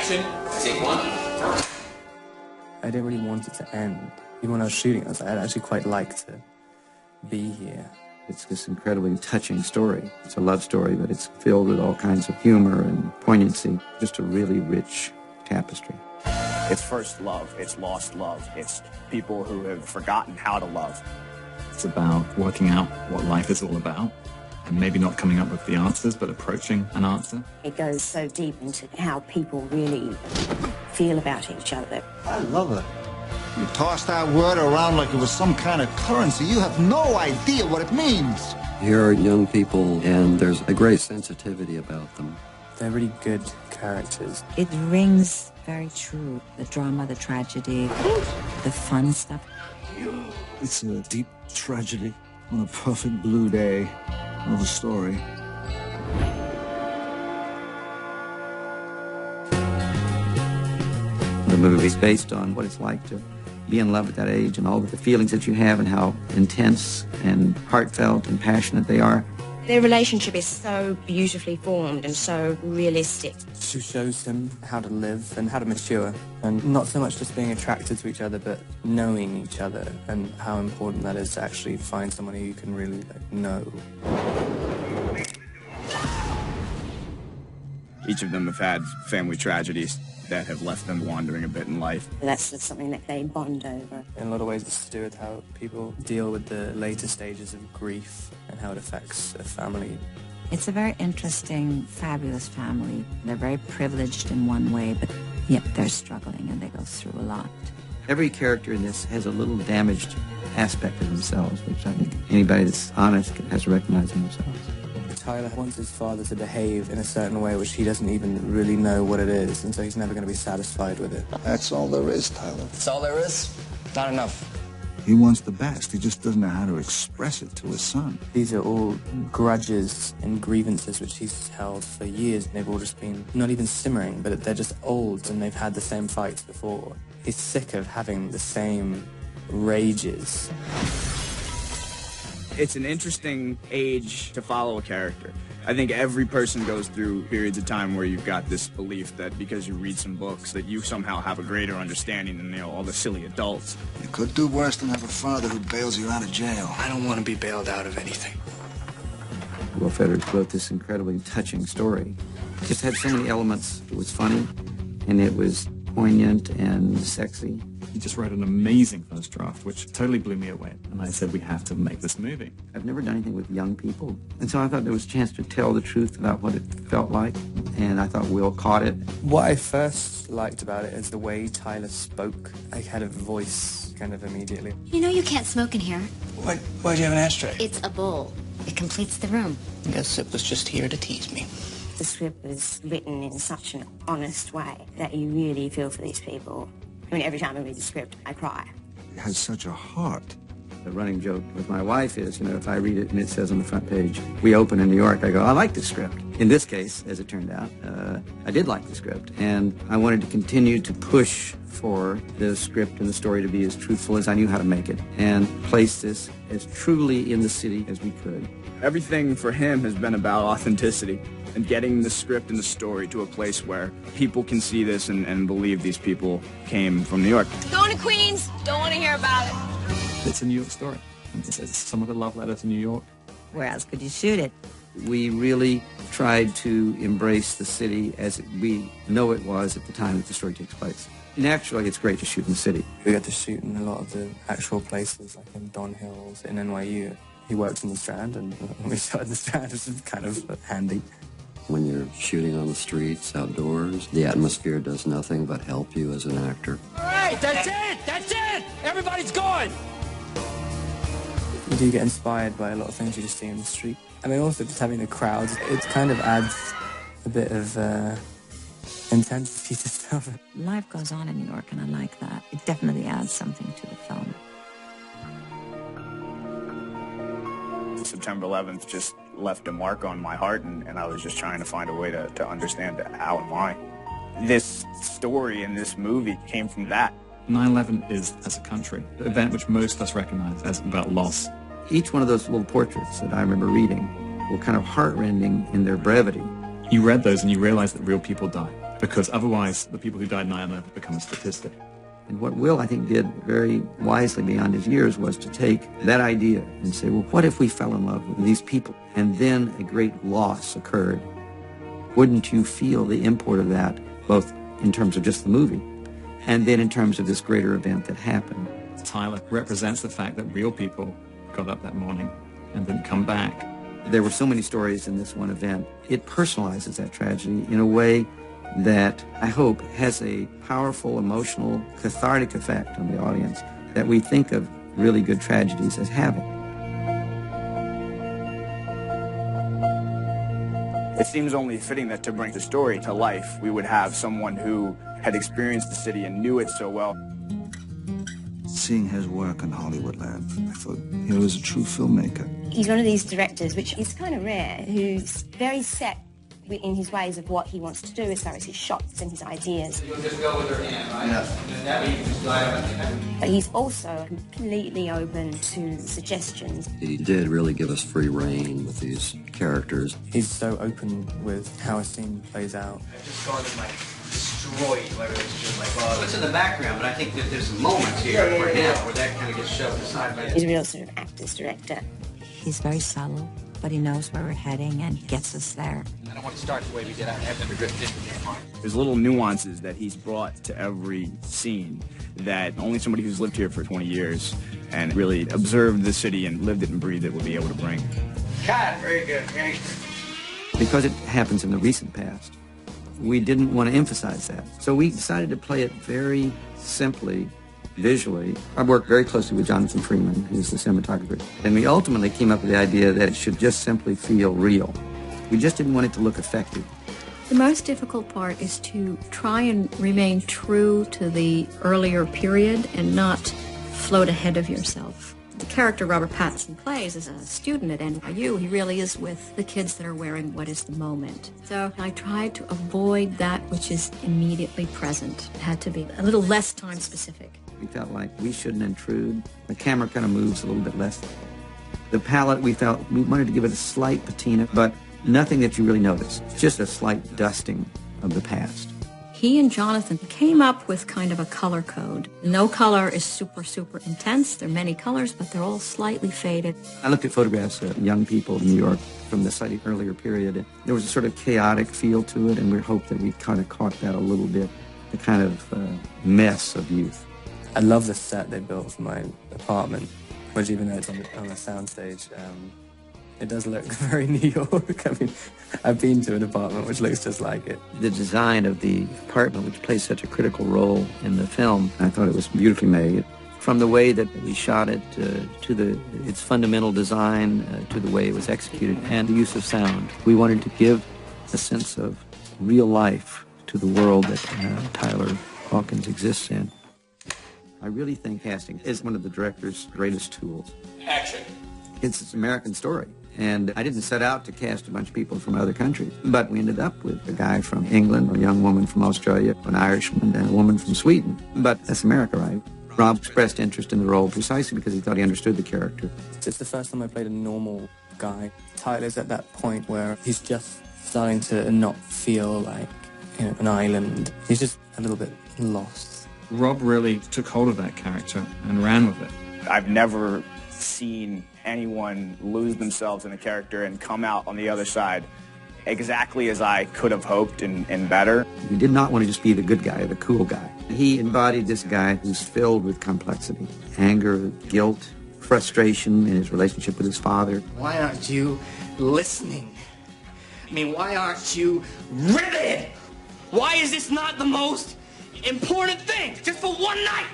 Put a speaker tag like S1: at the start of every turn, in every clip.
S1: Action. Take one.
S2: I didn't really want it to end. Even when I was shooting, I was like, I'd actually quite like to be here.
S3: It's this incredibly touching story. It's a love story, but it's filled with all kinds of humor and poignancy. Just a really rich tapestry.
S4: It's first love. It's lost love. It's people who have forgotten how to love.
S5: It's about working out what life is all about, and maybe not coming up with the answers, but approaching an answer.
S6: It goes so deep into how people really feel about each other.
S7: I love it. You toss that word around like it was some kind of currency. You have no idea what it means.
S8: Here are young people, and there's a great sensitivity about them.
S2: They're really good characters.
S9: It rings very true. The drama, the tragedy, the fun stuff.
S7: It's a deep tragedy on a perfect blue day of a story.
S3: The movie is based on what it's like to be in love at that age and all of the feelings that you have and how intense and heartfelt and passionate they are.
S6: Their relationship is so beautifully formed and so realistic.
S2: She shows him how to live and how to mature, and not so much just being attracted to each other, but knowing each other and how important that is to actually find someone who you can really know.
S4: Each of them have had family tragedies that have left them wandering a bit in life.
S6: That's just something that they bond over.
S2: In a lot of ways, it's to do with how people deal with the later stages of grief and how it affects a family.
S9: It's a very interesting, fabulous family. They're very privileged in one way, but yet they're struggling and they go through a lot.
S3: Every character in this has a little damaged aspect of themselves, which I think anybody that's honest has to recognize in themselves.
S2: Tyler wants his father to behave in a certain way which he doesn't even really know what it is, and so he's never going to be satisfied with it.
S7: That's all there is, Tyler.
S1: That's all there is? Not enough.
S7: He wants the best. He just doesn't know how to express it to his son.
S2: These are all grudges and grievances which he's held for years. They've all just been not even simmering, but they're just old and they've had the same fights before. He's sick of having the same rages.
S4: It's an interesting age to follow a character. I think every person goes through periods of time where you've got this belief that because you read some books that you somehow have a greater understanding than all the silly adults.
S7: You could do worse than have a father who bails you out of jail.
S1: I don't want to be bailed out of anything.
S3: Will Fetters wrote this incredibly touching story. It just had so many elements. It was funny, and it was poignant and sexy.
S5: He just wrote an amazing first draft, which totally blew me away. And I said, we have to make this movie.
S3: I've never done anything with young people, and so I thought there was a chance to tell the truth about what it felt like, and I thought Will caught it.
S2: What I first liked about it is the way Tyler spoke. I had a voice kind of immediately.
S10: You know you can't smoke in here.
S1: Why'd you have an ashtray?
S10: It's a bowl. It completes the room.
S1: I guess Sip was just here to tease me.
S6: The script was written in such an honest way that you really feel for these people. I mean, every time I read the script, I cry.
S7: He has such a heart.
S3: The running joke with my wife is, if I read it and it says on the front page, "We open in New York," I go, I like the script. In this case, as it turned out, I did like the script, and I wanted to continue to push for the script and the story to be as truthful as I knew how to make it, and place this as truly in the city as we could.
S4: Everything for him has been about authenticity and getting the script and the story to a place where people can see this and believe these people came from New York.
S10: Going to Queens. Don't want to hear about it.
S5: It's a New York story. It's somewhat a love letter to New York.
S9: Where else could you shoot it?
S3: We really tried to embrace the city as we know it was at the time that the story takes place. Naturally, it's great to shoot in the city.
S2: We got to shoot in a lot of the actual places, like in Don Hills, in NYU. He works in the Strand, and we shot in the Strand, which is kind of handy.
S8: When you're shooting on the streets, outdoors, the atmosphere does nothing but help you as an actor.
S1: All right, that's it! That's it! Everybody's gone!
S2: You do get inspired by a lot of things you just see in the street. I mean, also just having the crowds, it kind of adds a bit of intensity to stuff.
S9: Life goes on in New York, and I like that. It definitely adds something to the film.
S4: September 11th just left a mark on my heart, and I was just trying to find a way to understand how and why. This story and this movie came from that.
S5: 9/11 is, as a country, an event which most of us recognize as about loss.
S3: Each one of those little portraits that I remember reading were kind of heartrending in their brevity.
S5: You read those and you realize that real people die. because otherwise the people who died in 9/11 become a statistic.
S3: And what Will, I think, did very wisely beyond his years was to take that idea and say, well, what if we fell in love with these people and then a great loss occurred? Wouldn't you feel the import of that, both in terms of just the movie and then in terms of this greater event that happened?
S5: Tyler represents the fact that real people got up that morning and didn't come back.
S3: There were so many stories in this one event. It personalizes that tragedy in a way that I hope has a powerful, emotional, cathartic effect on the audience that we think of really good tragedies as having.
S4: It seems only fitting that to bring the story to life, we would have someone who had experienced the city and knew it so well.
S7: Seeing his work in Hollywoodland, I thought he was a true filmmaker.
S6: He's one of these directors, which is kind of rare, who's very set in his ways of what he wants to do as far as his shots and his ideas.
S1: You'll just go with her hand, right? Yeah.
S6: But he's also completely open to suggestions.
S8: He did really give us free rein with these characters.
S2: He's so open with how a scene plays out.
S1: I just saw them like destroyed, whether it's just like,
S3: Well, it's in the background, but I think that there's some moments here for him where that kind of gets shoved aside by
S6: He's a real sort of actor's director.
S9: He's very subtle, but he knows where we're heading and he gets us there.
S1: I don't want to start the way we did. I have never drifted.
S4: There's little nuances that he's brought to every scene that only somebody who's lived here for 20 years and really observed the city and lived it and breathed it would be able to bring.
S1: Cut. Very good.
S3: Because it happens in the recent past, we didn't want to emphasize that. So we decided to play it very simply, visually. I worked very closely with Jonathan Freeman, who's the cinematographer, and we ultimately came up with the idea that it should just simply feel real. We just didn't want it to look effective.
S11: The most difficult part is to try and remain true to the earlier period and not float ahead of yourself. The character Robert Pattinson plays as a student at NYU, he really is with the kids that are wearing what is the moment. So I tried to avoid that which is immediately present. It had to be a little less time specific.
S3: We felt like we shouldn't intrude. The camera kind of moves a little bit less. The palette, we felt we wanted to give it a slight patina, but nothing that you really notice. Just a slight dusting of the past.
S11: He and Jonathan came up with kind of a color code. No color is super, super intense. There are many colors, but they're all slightly faded.
S3: I looked at photographs of young people in New York from the slightly earlier period. There was a sort of chaotic feel to it, and we hoped that we kind of caught that a little bit, the kind of mess of youth.
S2: I love the set they built for my apartment, which even though it's on a soundstage, it does look very New York. I mean, I've been to an apartment which looks just like it.
S3: The design of the apartment, which plays such a critical role in the film, I thought it was beautifully made. From the way that we shot it to its fundamental design, to the way it was executed, and the use of sound. We wanted to give a sense of real life to the world that Tyler Hawkins exists in. I really think casting is one of the director's greatest tools.
S1: Action.
S3: It's an American story. And I didn't set out to cast a bunch of people from other countries, but we ended up with a guy from England, a young woman from Australia, an Irishman, and a woman from Sweden. But that's America, right? Rob expressed interest in the role precisely because he thought he understood the character.
S2: It's the first time I played a normal guy. Tyler's at that point where he's just starting to not feel like, an island. He's just a little bit lost.
S5: Rob really took hold of that character and ran with it.
S4: I've never seen anyone lose themselves in a character and come out on the other side exactly as I could have hoped and better.
S3: We did not want to just be the good guy, the cool guy. He embodied this guy who's filled with complexity, anger, guilt, frustration in his relationship with his father.
S1: Why aren't you listening? I mean, why aren't you riveted? Why is this not the most important thing? Just for one night!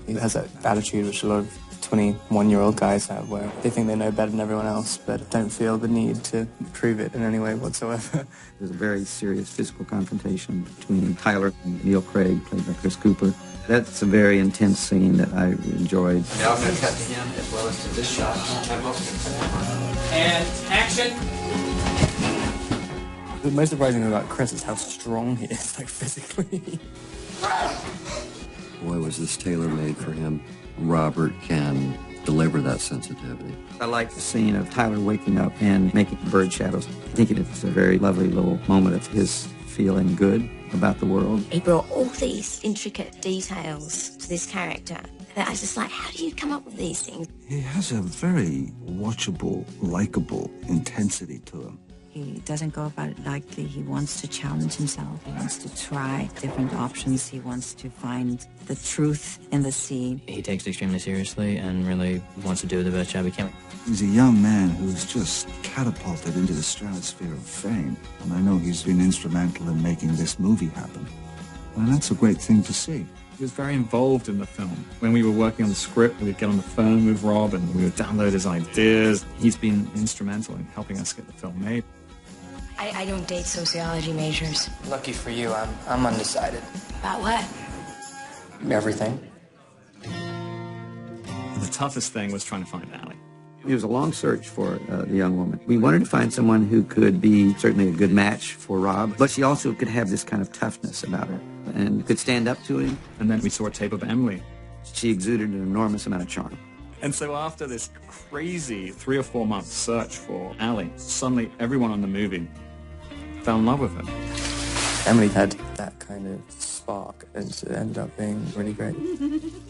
S2: He has that attitude which a lot of 21-year-old guys have, where they think they know better than everyone else, but don't feel the need to prove it in any way whatsoever.
S3: There's a very serious physical confrontation between Tyler and Neil Craig, played by Chris Cooper. That's a very intense scene that I enjoyed.
S1: Now I'm going to cut to him as well as to this shot. And action!
S2: The most surprising thing about Chris is how strong he is, like physically.
S8: Boy, was this tailor-made for him. Robert can deliver that sensitivity.
S3: I like the scene of Tyler waking up and making bird shadows. I think it's a very lovely little moment of his feeling good about the world.
S6: He brought all these intricate details to this character that I was just like, how do you come up with these things?
S12: He has a very watchable, likable intensity to him.
S9: He doesn't go about it lightly. He wants to challenge himself. He wants to try different options. He wants to find the truth in the sea.
S2: He takes it extremely seriously and really wants to do the best job he can.
S12: He's a young man who's just catapulted into the stratosphere of fame. And I know he's been instrumental in making this movie happen. And that's a great thing to see.
S5: He was very involved in the film. When we were working on the script, we'd get on the phone with Rob and we would download his ideas. He's been instrumental in helping us get the film made.
S10: I don't date sociology majors.
S2: Lucky for you, I'm undecided.
S10: About what?
S2: Everything.
S5: The toughest thing was trying to find Allie.
S3: It was a long search for the young woman. We wanted to find someone who could be certainly a good match for Rob, but she also could have this kind of toughness about her and could stand up to him.
S5: And then we saw a tape of Emily.
S3: She exuded an enormous amount of charm.
S5: And so after this crazy 3 or 4 month search for Allie, suddenly everyone on the movie fell in love with her.
S2: Emily had that kind of spark, and it ended up being really great.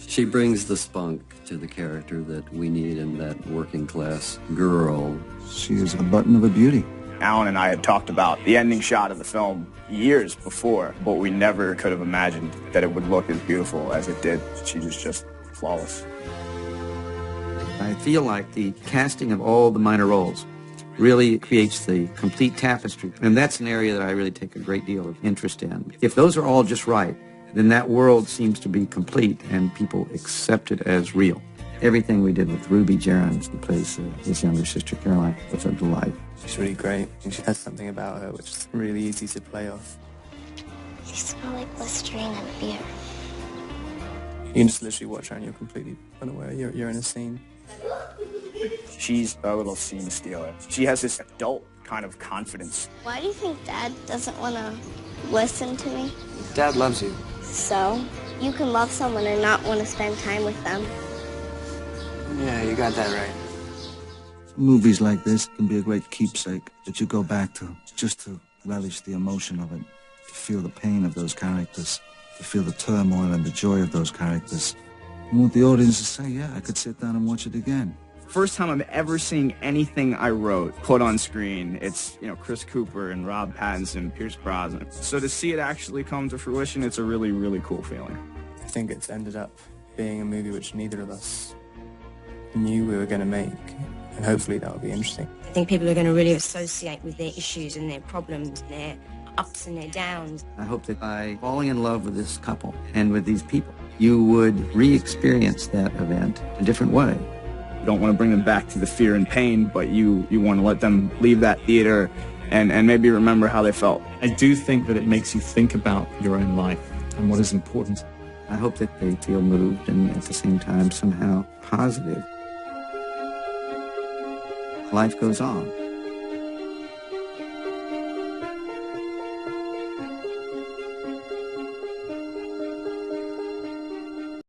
S8: She brings the spunk to the character that we need in that working class girl.
S12: She is a button of a beauty.
S4: Alan and I had talked about the ending shot of the film years before, but we never could have imagined that it would look as beautiful as it did. She was just flawless.
S3: I feel like the casting of all the minor roles really creates the complete tapestry. And that's an area that I really take a great deal of interest in. If those are all just right, then that world seems to be complete and people accept it as real. Everything we did with Ruby Gerrans, who plays his younger sister Caroline, was a delight.
S2: She's really great, and she has something about her which is really easy to play off.
S13: You smell like Listerine and beer.
S2: You can just literally watch her and you're completely unaware you're in a scene.
S4: She's a little scene stealer. She has this adult kind of confidence.
S13: Why do you think Dad doesn't want to listen to me?
S2: Dad loves you.
S13: So, you can love someone and not want to spend time with them.
S2: Yeah, you got that right.
S12: Movies like this can be a great keepsake that you go back to, just to relish the emotion of it, to feel the pain of those characters, to feel the turmoil and the joy of those characters. You want the audience to say, yeah, I could sit down and watch it again.
S4: First time I'm ever seeing anything I wrote put on screen. It's, Chris Cooper and Rob Pattinson, Pierce Brosnan. So to see it actually come to fruition, it's a really, really cool feeling.
S2: I think it's ended up being a movie which neither of us knew we were going to make, and hopefully that will be interesting.
S6: I think people are going to really associate with their issues and their problems and their ups and their downs.
S3: I hope that by falling in love with this couple and with these people, you would re-experience that event a different way.
S4: You don't want to bring them back to the fear and pain, but you want to let them leave that theater and maybe remember how they felt.
S5: I do think that it makes you think about your own life and what is important.
S3: I hope that they feel moved and at the same time somehow positive. Life goes on.